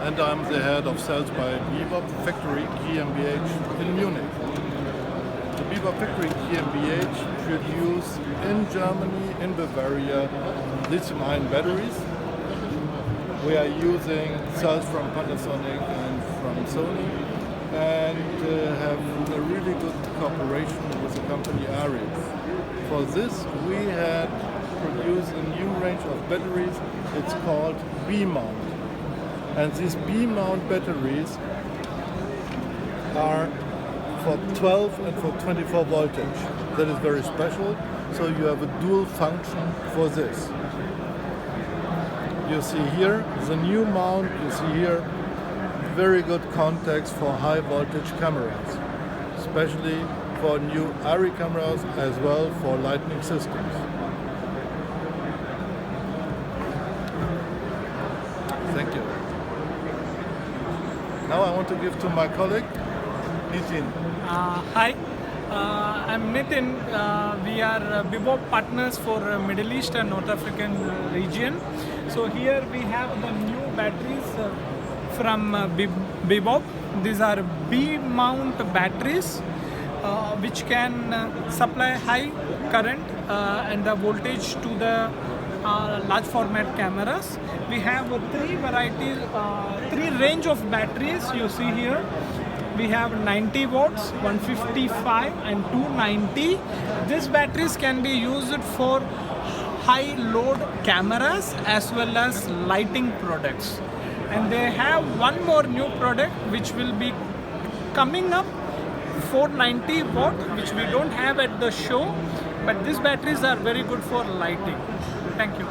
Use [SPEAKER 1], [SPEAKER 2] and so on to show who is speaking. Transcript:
[SPEAKER 1] and I'm the head of sales by bebob Factory GmbH in Munich. The bebob Factory GmbH produce in Germany, in Bavaria, lithium-ion batteries. We are using cells from Panasonic and from Sony, and have a really good cooperation with the company Aries. For this, we had produced a new range of batteries. It's called B-mount. And these B-mount batteries are for 12 and for 24 voltage. That is very special, so you have a dual function for this. You see here the new mount, you see here very good contacts for high voltage cameras, especially for new ARRI cameras as well for lighting systems. Thank you. Now I want to give to my colleague, Nithin.
[SPEAKER 2] Hi, I'm Nithin. We are bebob partners for Middle East and North African region. So here we have the new batteries from bebob. These are B-mount batteries which can supply high current and the voltage to the large format cameras. We have three range of batteries you see here. We have 90 watts, 155 and 290. These batteries can be used for high load cameras as well as lighting products. And they have one more new product which will be coming up, 490 watt, which we don't have at the show, but these batteries are very good for lighting. Thank you.